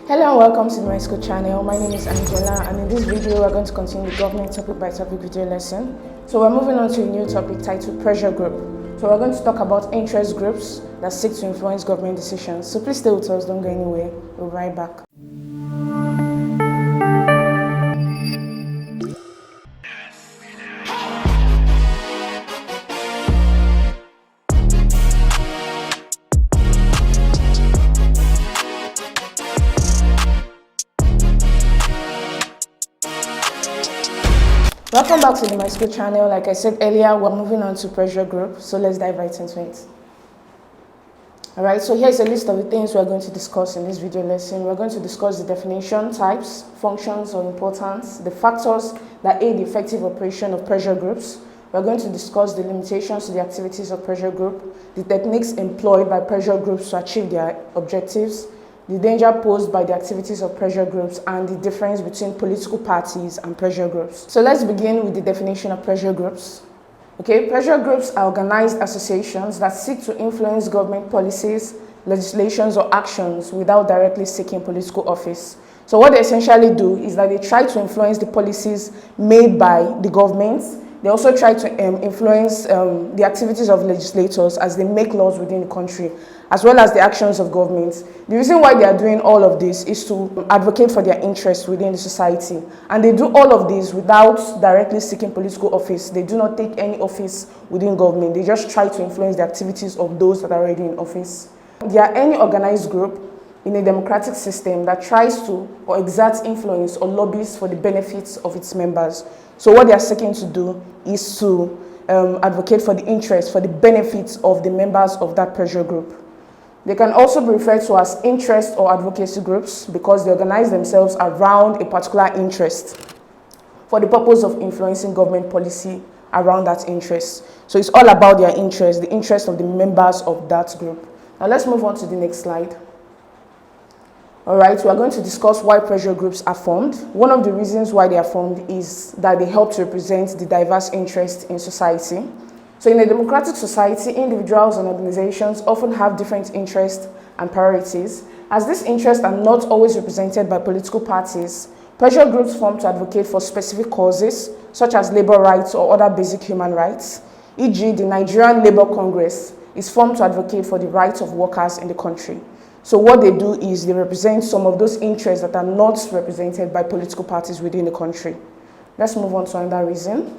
Hello and welcome to my school channel. My name is Angela, and in this video we're going to continue the government topic by topic video lesson. So we're moving on to a new topic titled pressure group. So we're going to talk about interest groups that seek to influence government decisions. So please stay with us, don't go anywhere. We'll be right back. Welcome back to the My School channel. Like I said earlier, we're moving on to pressure group, so let's dive right into it. Alright, so here's a list of the things we're going to discuss in this video lesson. We're going to discuss the definition, types, functions or importance, the factors that aid the effective operation of pressure groups. We're going to discuss the limitations to the activities of pressure group, the techniques employed by pressure groups to achieve their objectives, the danger posed by the activities of pressure groups, and the difference between political parties and pressure groups. So let's begin with the definition of pressure groups. Okay, pressure groups are organized associations that seek to influence government policies, legislations, or actions without directly seeking political office. So what they essentially do is that they try to influence the policies made by the government. They also try to influence the activities of legislators as they make laws within the country, as well as the actions of governments. The reason why they are doing all of this is to advocate for their interests within the society. And they do all of this without directly seeking political office. They do not take any office within government. They just try to influence the activities of those that are already in office. They are any organized group in a democratic system that tries to or exerts influence or lobbies for the benefits of its members. So what they are seeking to do is to advocate for the interests, for the benefits of the members of that pressure group. They can also be referred to as interest or advocacy groups because they organize themselves around a particular interest for the purpose of influencing government policy around that interest. So it's all about their interest, the interest of the members of that group. Now let's move on to the next slide. All right, we are going to discuss why pressure groups are formed. One of the reasons why they are formed is that they help to represent the diverse interests in society. So in a democratic society, individuals and organizations often have different interests and priorities. As these interests are not always represented by political parties, pressure groups form to advocate for specific causes, such as labor rights or other basic human rights. E.g., the Nigerian Labour Congress is formed to advocate for the rights of workers in the country. So what they do is they represent some of those interests that are not represented by political parties within the country. Let's move on to another reason.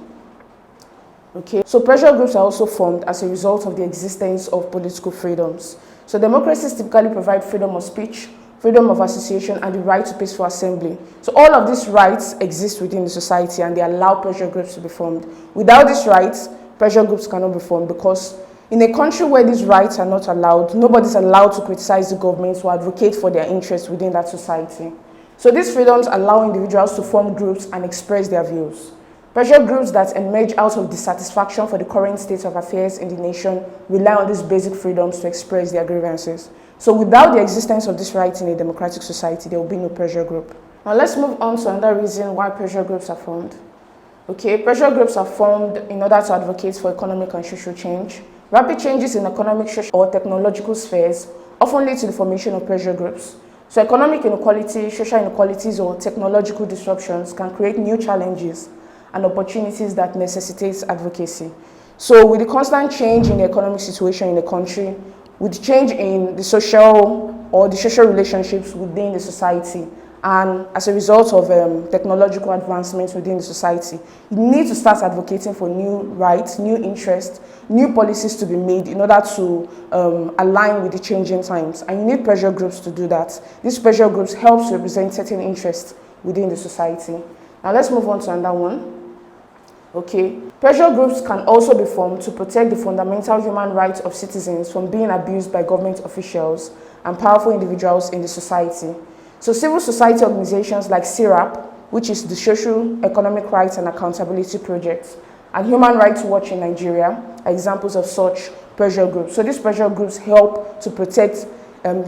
Okay, so pressure groups are also formed as a result of the existence of political freedoms. So democracies typically provide freedom of speech, freedom of association, and the right to peaceful assembly. So all of these rights exist within the society and they allow pressure groups to be formed. Without these rights, pressure groups cannot be formed because in a country where these rights are not allowed, nobody is allowed to criticize the government or advocate for their interests within that society. So these freedoms allow individuals to form groups and express their views. Pressure groups that emerge out of dissatisfaction for the current state of affairs in the nation rely on these basic freedoms to express their grievances. So without the existence of these rights in a democratic society, there will be no pressure group. Now let's move on to another reason why pressure groups are formed. Okay, pressure groups are formed in order to advocate for economic and social change. Rapid changes in economic, social, or technological spheres often lead to the formation of pressure groups. So economic inequality, social inequalities, or technological disruptions can create new challenges and opportunities that necessitate advocacy. So with the constant change in the economic situation in the country, with change in the social relationships within the society, and as a result of technological advancements within the society, you need to start advocating for new rights, new interests, new policies to be made in order to align with the changing times. And you need pressure groups to do that. These pressure groups help to represent certain interests within the society. Now let's move on to another one. Okay, pressure groups can also be formed to protect the fundamental human rights of citizens from being abused by government officials and powerful individuals in the society. So civil society organizations like CIRAP, which is the Social Economic Rights and Accountability Project, and Human Rights Watch in Nigeria are examples of such pressure groups. So these pressure groups help to protect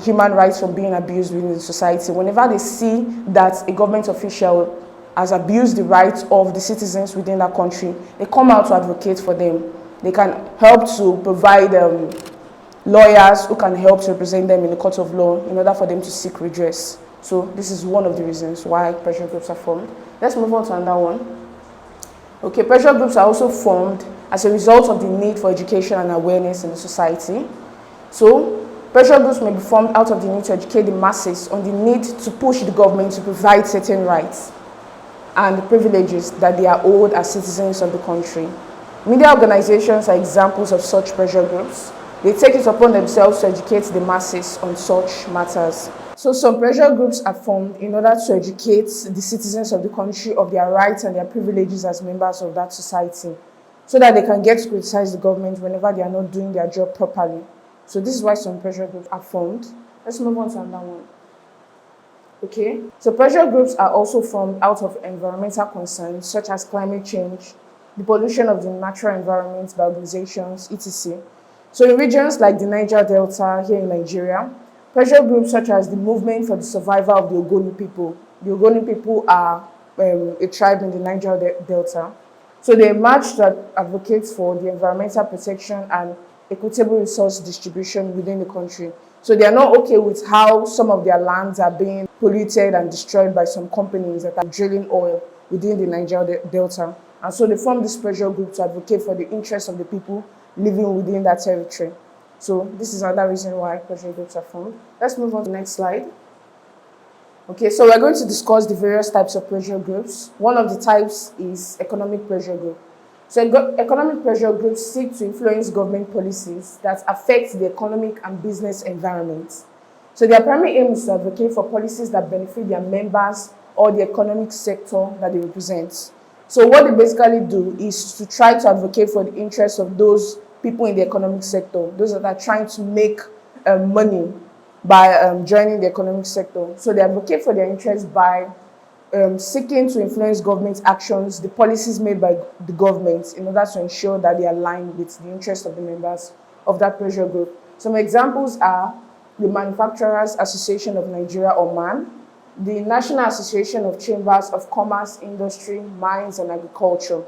human rights from being abused within the society. Whenever they see that a government official has abused the rights of the citizens within that country, they come out to advocate for them. They can help to provide lawyers who can help to represent them in the court of law in order for them to seek redress. So this is one of the reasons why pressure groups are formed. Let's move on to another one. Okay, pressure groups are also formed as a result of the need for education and awareness in the society. So pressure groups may be formed out of the need to educate the masses on the need to push the government to provide certain rights and privileges that they are owed as citizens of the country. Media organizations are examples of such pressure groups. They take it upon themselves to educate the masses on such matters. So some pressure groups are formed in order to educate the citizens of the country of their rights and their privileges as members of that society, so that they can get to criticize the government whenever they are not doing their job properly. So this is why some pressure groups are formed. Let's move on to another one. Okay, so pressure groups are also formed out of environmental concerns such as climate change, the pollution of the natural environment by organizations, etc. So in regions like the Niger Delta here in Nigeria, pressure groups such as the Movement for the Survival of the Ogoni People. The Ogoni people are a tribe in the Niger Delta. So they emerged to advocate for the environmental protection and equitable resource distribution within the country. So they are not okay with how some of their lands are being polluted and destroyed by some companies that are drilling oil within the Niger Delta. And so they formed this pressure group to advocate for the interests of the people living within that territory. So this is another reason why pressure groups are formed. Let's move on to the next slide. Okay, so we're going to discuss the various types of pressure groups. One of the types is economic pressure group. So economic pressure groups seek to influence government policies that affect the economic and business environment. So their primary aim is to advocate for policies that benefit their members or the economic sector that they represent. So what they basically do is to try to advocate for the interests of those people in the economic sector, those that are trying to make money by joining the economic sector. So they advocate for their interests by seeking to influence government actions, the policies made by the government, in order to ensure that they align with the interests of the members of that pressure group. Some examples are the Manufacturers Association of Nigeria, or MAN, the National Association of Chambers of Commerce, Industry, Mines and Agriculture.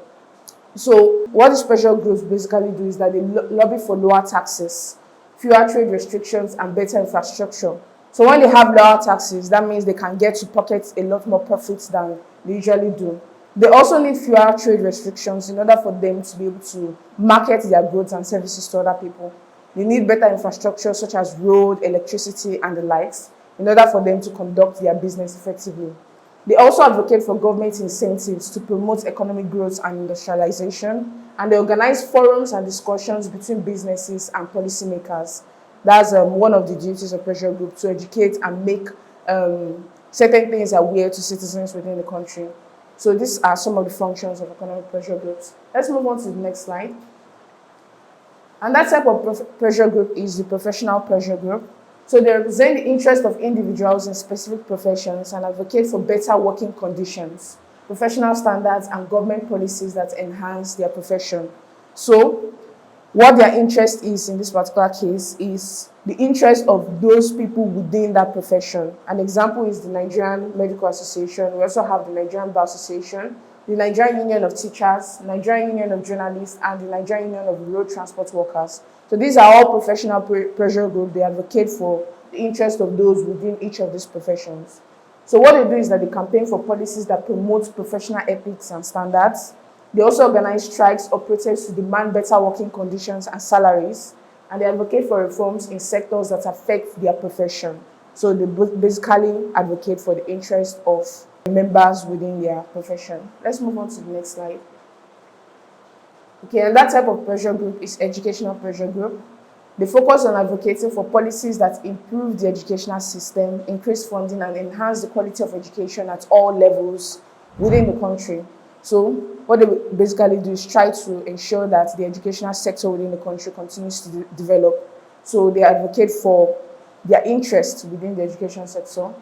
So what these pressure groups basically do is that they lobby for lower taxes, fewer trade restrictions and better infrastructure. So when they have lower taxes, that means they can get to pocket a lot more profits than they usually do. They also need fewer trade restrictions in order for them to be able to market their goods and services to other people. They need better infrastructure such as road, electricity and the likes in order for them to conduct their business effectively. They also advocate for government incentives to promote economic growth and industrialization, and they organize forums and discussions between businesses and policymakers. That's one of the duties of pressure group, to educate and make certain things aware to citizens within the country. So these are some of the functions of economic pressure groups. Let's move on to the next slide. And that type of pressure group is the professional pressure group. So they represent the interest of individuals in specific professions and advocate for better working conditions, professional standards, and government policies that enhance their profession. So what their interest is in this particular case is the interest of those people within that profession. An example is the Nigerian Medical Association. We also have the Nigerian Bar Association, the Nigerian Union of Teachers, Nigerian Union of Journalists, and the Nigerian Union of Road Transport Workers. So these are all professional pressure groups. They advocate for the interest of those within each of these professions. So what they do is that they campaign for policies that promote professional ethics and standards. They also organize strikes or protests to demand better working conditions and salaries, and they advocate for reforms in sectors that affect their profession. So they basically advocate for the interest of members within their profession. Let's move on to the next slide. Okay, and that type of pressure group is educational pressure group. They focus on advocating for policies that improve the educational system, increase funding, and enhance the quality of education at all levels within the country. So what they basically do is try to ensure that the educational sector within the country continues to develop. So they advocate for their interests within the education sector.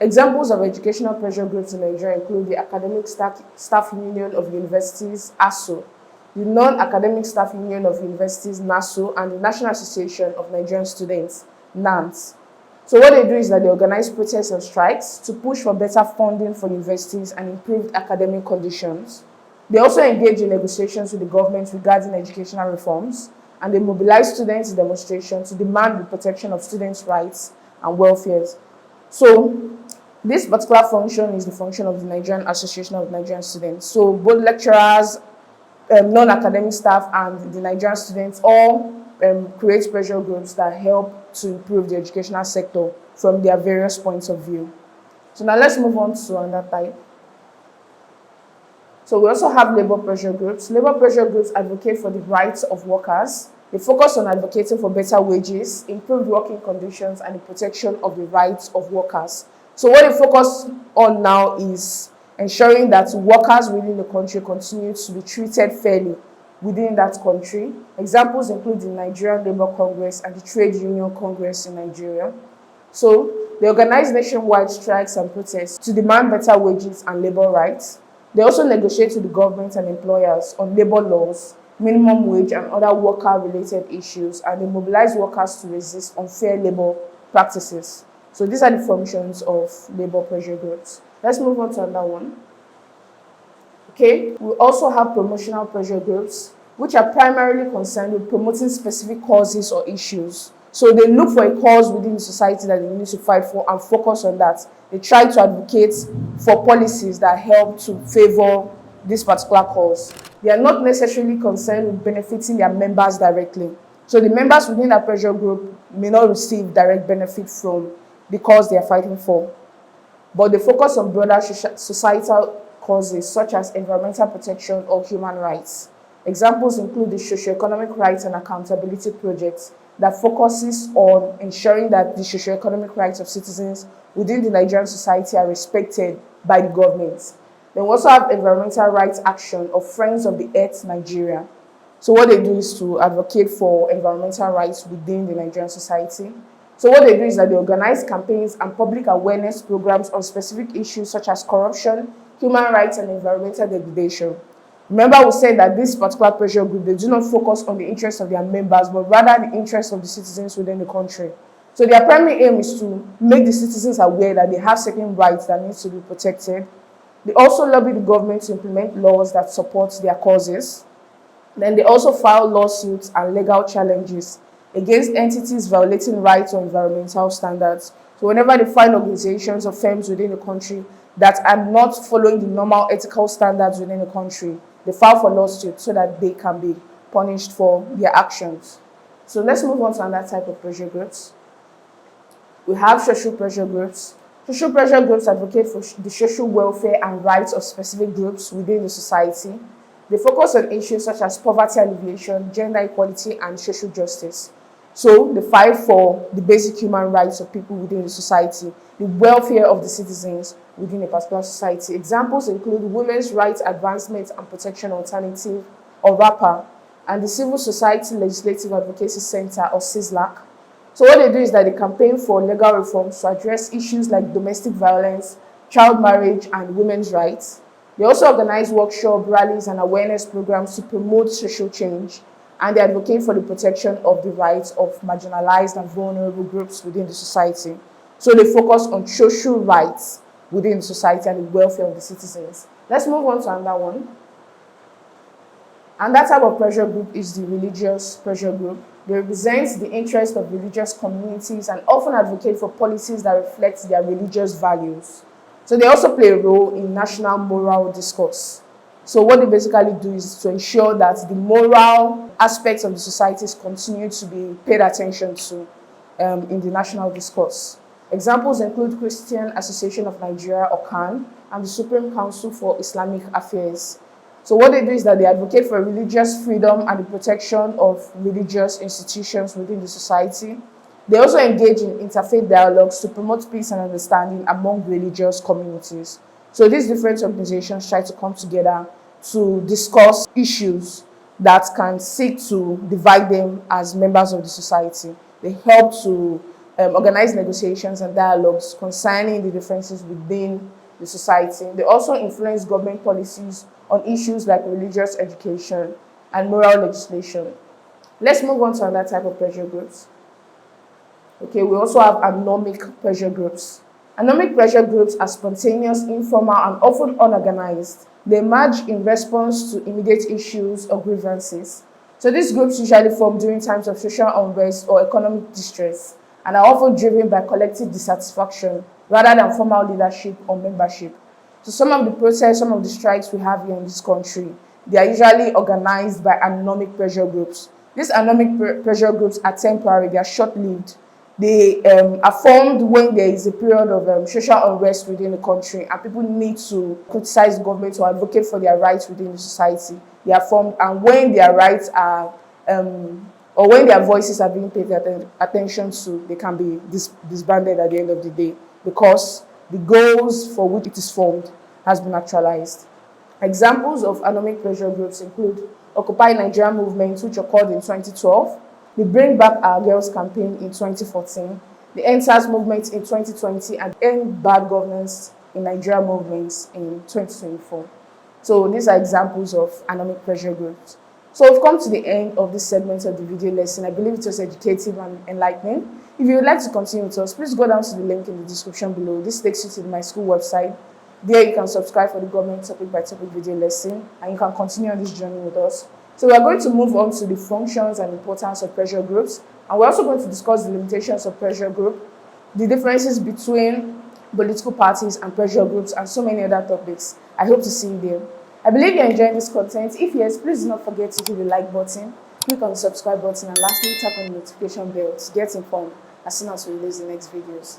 Examples of educational pressure groups in Nigeria include the Academic Staff Union of Universities, ASU, the Non-Academic Staff Union of Universities, NASU, and the National Association of Nigerian Students, NANS. So what they do is that they organize protests and strikes to push for better funding for universities and improved academic conditions. They also engage in negotiations with the government regarding educational reforms, and they mobilize students in demonstrations to demand the protection of students' rights and welfare. So This particular function is the function of the Nigerian Association of Nigerian Students. So both lecturers, non-academic staff, and the Nigerian students all create pressure groups that help to improve the educational sector from their various points of view. So now let's move on to another type. So we also have labor pressure groups. Labor pressure groups advocate for the rights of workers. They focus on advocating for better wages, improved working conditions, and the protection of the rights of workers. So what they focus on now is ensuring that workers within the country continue to be treated fairly within that country. Examples include the Nigerian Labour Congress and the Trade Union Congress in Nigeria. So they organize nationwide strikes and protests to demand better wages and labor rights. They also negotiate with the government and employers on labor laws, minimum wage, and other worker-related issues, and they mobilize workers to resist unfair labor practices. So these are the functions of labor pressure groups. Let's move on to another one. Okay, we also have promotional pressure groups, which are primarily concerned with promoting specific causes or issues. So they look for a cause within the society that they need to fight for and focus on that. They try to advocate for policies that help to favor this particular cause. They are not necessarily concerned with benefiting their members directly. So the members within that pressure group may not receive direct benefit from the cause they are fighting for. But they focus on broader societal causes such as environmental protection or human rights. Examples include the Socioeconomic Rights and Accountability Project that focuses on ensuring that the socioeconomic rights of citizens within the Nigerian society are respected by the government. Then we also have Environmental Rights Action of Friends of the Earth Nigeria. So what they do is to advocate for environmental rights within the Nigerian society. So what they do is that they organize campaigns and public awareness programs on specific issues such as corruption, human rights, and environmental degradation. Remember, we said that this particular pressure group, they do not focus on the interests of their members, but rather the interests of the citizens within the country. So their primary aim is to make the citizens aware that they have certain rights that need to be protected. They also lobby the government to implement laws that support their causes. Then they also file lawsuits and legal challenges against entities violating rights or environmental standards. So whenever they find organizations or firms within the country that are not following the normal ethical standards within the country, they file for lawsuits so that they can be punished for their actions. So let's move on to another type of pressure groups. We have social pressure groups. Social pressure groups advocate for the social welfare and rights of specific groups within the society. They focus on issues such as poverty alleviation, gender equality, and social justice. So they fight for the basic human rights of people within the society, the welfare of the citizens within a particular society. Examples include Women's Rights Advancement and Protection Alternative, or WAPA, and the Civil Society Legislative Advocacy Center, or CISLAC. So what they do is that they campaign for legal reforms to address issues like domestic violence, child marriage, and women's rights. They also organize workshops, rallies, and awareness programs to promote social change, and they advocate for the protection of the rights of marginalized and vulnerable groups within the society. So they focus on social rights within society and the welfare of the citizens. Let's move on to another one. And that type of pressure group is the religious pressure group. They represent the interest of religious communities and often advocate for policies that reflect their religious values. So they also play a role in national moral discourse. So what they basically do is to ensure that the moral aspects of the societies continue to be paid attention to in the national discourse. Examples include Christian Association of Nigeria, or CAN, and the Supreme Council for Islamic Affairs. So what they do is that they advocate for religious freedom and the protection of religious institutions within the society. They also engage in interfaith dialogues to promote peace and understanding among religious communities. So these different organizations try to come together to discuss issues that can seek to divide them as members of the society. They help to organize negotiations and dialogues concerning the differences within the society. They also influence government policies on issues like religious education and moral legislation. Let's move on to another type of pressure groups. Okay, we also have anomic pressure groups. Anomic pressure groups are spontaneous, informal, and often unorganized. They emerge in response to immediate issues or grievances. So these groups usually form during times of social unrest or economic distress and are often driven by collective dissatisfaction rather than formal leadership or membership. So some of the protests, some of the strikes we have here in this country, they are usually organized by anomic pressure groups. These anomic pressure groups are temporary, they are short-lived. They are formed when there is a period of social unrest within the country and people need to criticize government or advocate for their rights within the society. They are formed, and when their rights are, or when their voices are being paid attention to, they can be disbanded at the end of the day because the goals for which it is formed has been actualized. Examples of anomic pressure groups include Occupy Nigeria movement, which occurred in 2012, the Bring Back Our Girls campaign in 2014, the EndSARS movement in 2020, and End Bad Governance in Nigeria movements in 2024. So these are examples of anomic pressure groups. So we've come to the end of this segment of the video lesson. I believe it was educative and enlightening. If you would like to continue with us, please go down to the link in the description below. This takes you to my school website. There you can subscribe for the government topic by topic video lesson, and you can continue on this journey with us. So we are going to move on to the functions and importance of pressure groups, and we're also going to discuss the limitations of pressure group, the differences between political parties and pressure groups, and so many other topics. I hope to see you there. I believe you're enjoying this content. If yes, please do not forget to hit the like button, click on the subscribe button, and lastly tap on the notification bell to get informed as soon as we release the next videos.